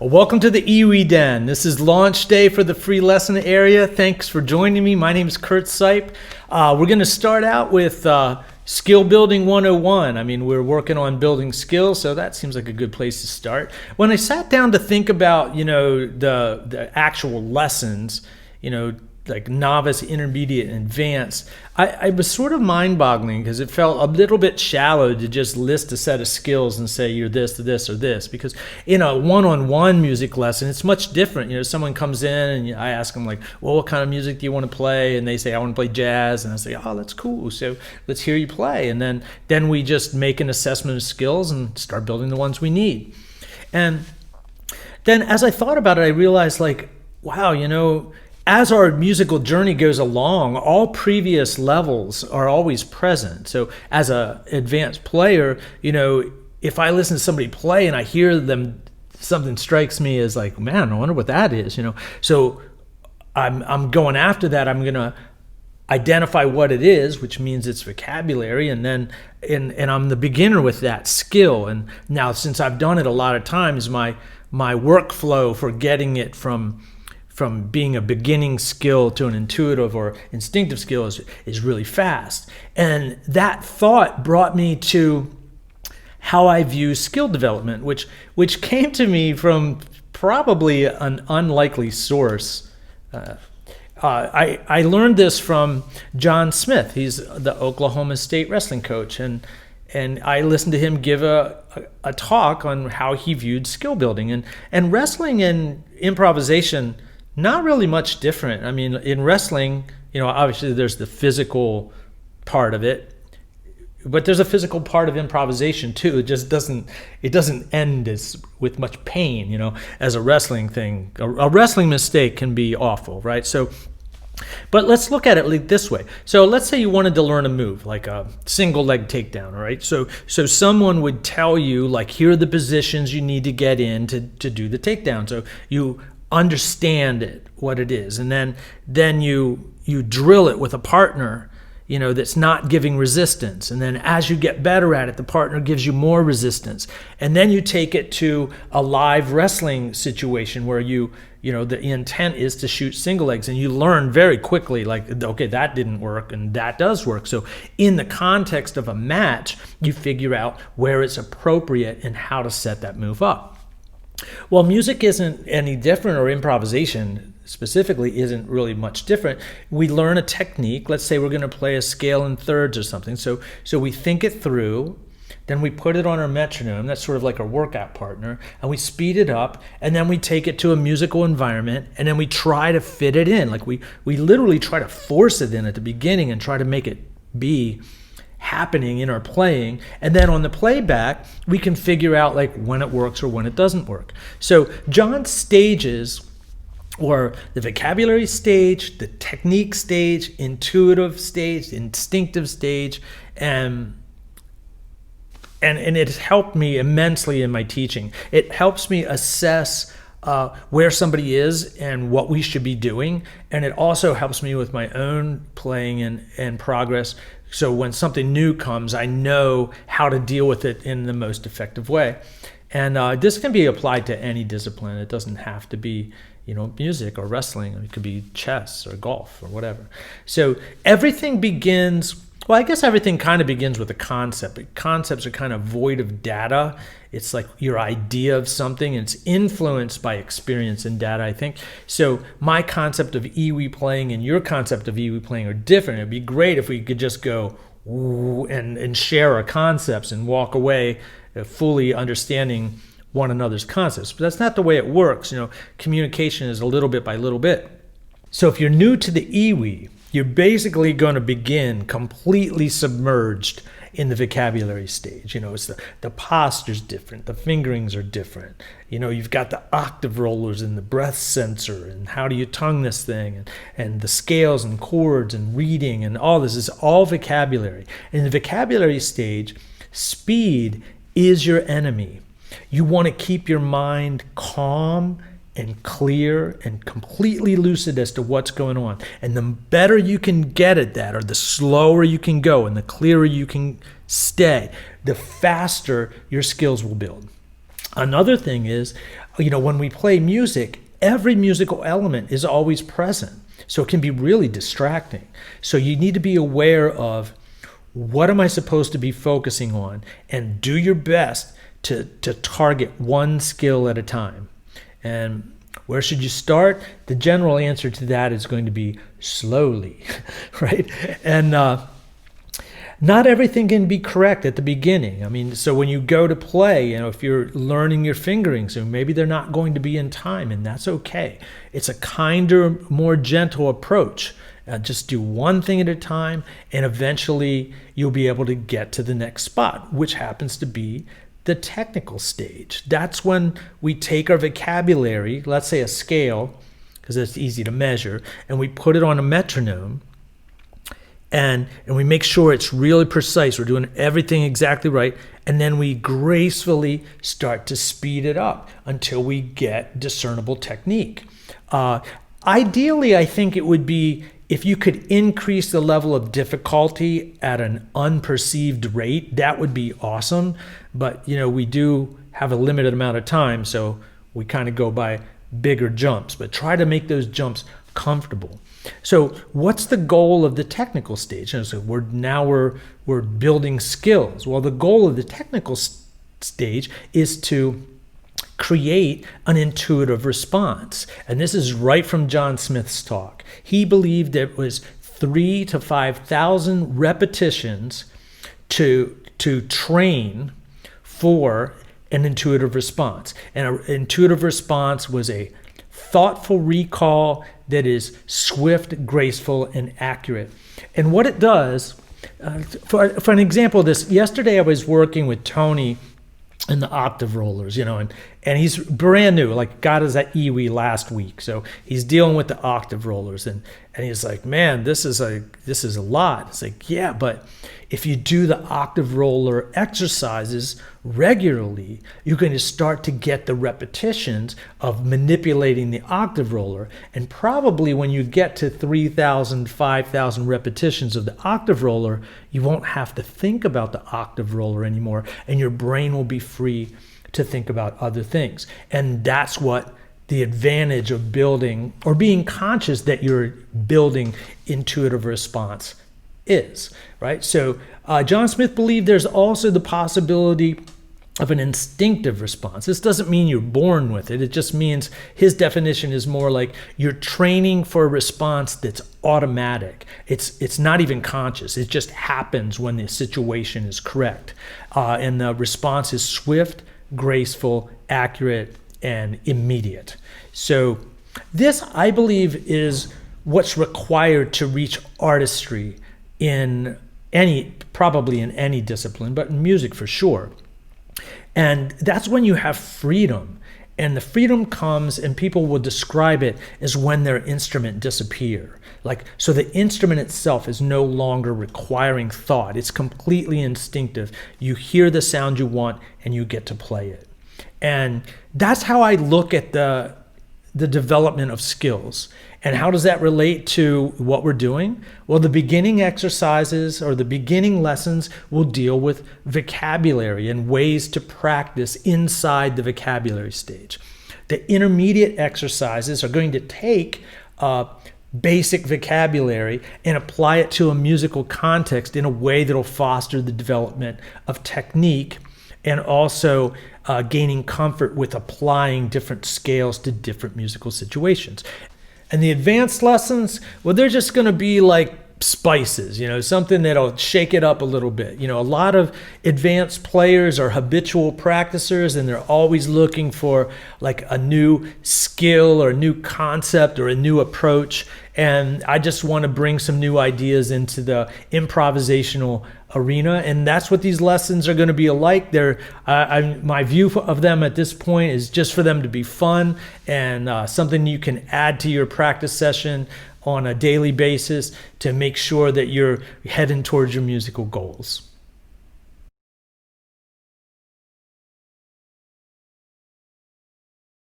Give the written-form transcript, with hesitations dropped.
Well, welcome to the EWI Den. This is launch day for the free lesson area. Thanks for joining me. My name is Curt Sipe. We're going to start out with Skill Building 101. I mean, we're working on building skills, so that seems like a good place to start. When I sat down to think about, the actual lessons, like novice, intermediate, and advanced, I was sort of mind-boggling because it felt a little bit shallow to just list a set of skills and say you're this, this, or this. Because in a one-on-one music lesson, it's much different. Someone comes in and I ask them like, well, what kind of music do you want to play? And they say, I want to play jazz. And I say, oh, that's cool. So let's hear you play. And then we just make an assessment of skills and start building the ones we need. And then as I thought about it, I realized like, wow, as our musical journey goes along, all previous levels are always present. So as an advanced player, if I listen to somebody play and I hear them, something strikes me as like, man, I wonder what that is, So I'm going after that. I'm going to identify what it is, which means it's vocabulary, and I'm the beginner with that skill. And now since I've done it a lot of times, my workflow for getting it from being a beginning skill to an intuitive or instinctive skill is really fast. And that thought brought me to how I view skill development, which came to me from probably an unlikely source. I learned this from John Smith. He's the Oklahoma State wrestling coach, and I listened to him give a talk on how he viewed skill building. And wrestling and improvisation, not really much different. I mean, in wrestling, obviously there's the physical part of it, but there's a physical part of improvisation too. It just doesn't end with much pain, as a wrestling thing. A wrestling mistake can be awful, right? So, but let's look at it like this way. So let's say you wanted to learn a move, like a single leg takedown, all right? So someone would tell you, like, here are the positions you need to get in to do the takedown. So you understand it, what it is, and then you drill it with a partner, that's not giving resistance. And then as you get better at it, the partner gives you more resistance. And then you take it to a live wrestling situation where the intent is to shoot single legs, and you learn very quickly, like, okay, that didn't work and that does work. So in the context of a match, you figure out where it's appropriate and how to set that move up. Well, music isn't any different, or improvisation specifically isn't really much different. We learn a technique. Let's say we're going to play a scale in thirds or something. So we think it through, then we put it on our metronome. That's sort of like our workout partner, and we speed it up, and then we take it to a musical environment, and then we try to fit it in. Like we literally try to force it in at the beginning and try to make it be happening in our playing, and then on the playback we can figure out like when it works or when it doesn't work. So John's stages were the vocabulary stage, the technique stage, intuitive stage, instinctive stage, and it has helped me immensely in my teaching. It helps me assess where somebody is and what we should be doing, and it also helps me with my own playing and progress. So when something new comes, I know how to deal with it in the most effective way. And this can be applied to any discipline. It doesn't have to be, music or wrestling. It could be chess or golf or whatever. So everything begins, well, I guess everything kind of begins with a concept. But concepts are kind of void of data. It's like your idea of something, and it's influenced by experience and data, I think. So my concept of EWI playing and your concept of EWI playing are different. It'd be great if we could just go and share our concepts and walk away fully understanding one another's concepts. But that's not the way it works. Communication is a little bit by little bit. So if you're new to the EWI, you're basically going to begin completely submerged in the vocabulary stage. It's the posture's different, the fingerings are different. You've got the octave rollers and the breath sensor, and how do you tongue this thing, and the scales and chords and reading, and all this is all vocabulary. In the vocabulary stage, speed is your enemy. You want to keep your mind calm and clear and completely lucid as to what's going on. And the better you can get at that, or the slower you can go and the clearer you can stay, the faster your skills will build. Another thing is when we play music, every musical element is always present. So it can be really distracting. So you need to be aware of, what am I supposed to be focusing on? And do your best to target one skill at a time. And where should you start? The general answer to that is going to be slowly, right? And not everything can be correct at the beginning. I mean, so when you go to play, if you're learning your fingerings, so maybe they're not going to be in time, and that's okay. It's a kinder, more gentle approach. Just do one thing at a time, and eventually you'll be able to get to the next spot, which happens to be the technical stage. That's when we take our vocabulary, let's say a scale, because it's easy to measure, and we put it on a metronome, and we make sure it's really precise. We're doing everything exactly right, and then we gracefully start to speed it up until we get discernible technique. Ideally, I think it would be if you could increase the level of difficulty at an unperceived rate. That would be awesome. But we do have a limited amount of time, so we kind of go by bigger jumps. But try to make those jumps comfortable. So what's the goal of the technical stage? So we're building skills. Well, the goal of the technical stage is to create an intuitive response. And this is right from John Smith's talk. He believed it was 3,000 to 5,000 repetitions to train for an intuitive response. And an intuitive response was a thoughtful recall that is swift, graceful, and accurate. And what it does, for an example of this, yesterday I was working with Tony in the Octave rollers, and he's brand new, got his EWI last week. So he's dealing with the Octave rollers, and he's like, man, this is a lot. It's like, yeah, but if you do the Octave roller exercises regularly, you're going to start to get the repetitions of manipulating the Octave roller. And probably when you get to 3,000, 5,000 repetitions of the Octave roller, you won't have to think about the Octave roller anymore, and your brain will be free to think about other things. And that's what the advantage of building or being conscious that you're building intuitive response is, right? So John Smith believed there's also the possibility of an instinctive response. This doesn't mean you're born with it. It just means his definition is more like you're training for a response that's automatic. It's not even conscious. It just happens when the situation is correct. And the response is swift, graceful, accurate, and immediate. So this, I believe, is what's required to reach artistry probably in any discipline, but in music for sure. And that's when you have freedom. And the freedom comes, and people will describe it as when their instrument disappear. So the instrument itself is no longer requiring thought. It's completely instinctive. You hear the sound you want, and you get to play it. And that's how I look at the development of skills. And how does that relate to what we're doing? Well, the beginning exercises or the beginning lessons will deal with vocabulary and ways to practice inside the vocabulary stage. The intermediate exercises are going to take basic vocabulary and apply it to a musical context in a way that will foster the development of technique and also gaining comfort with applying different scales to different musical situations. And the advanced lessons, well, they're just going to be like spices, something that'll shake it up a little bit. A lot of advanced players are habitual practicers, and they're always looking for a new skill or a new concept or a new approach. And I just want to bring some new ideas into the improvisational arena, and that's what these lessons are going to be like. My view of them at this point is just for them to be fun and something you can add to your practice session on a daily basis to make sure that you're heading towards your musical goals.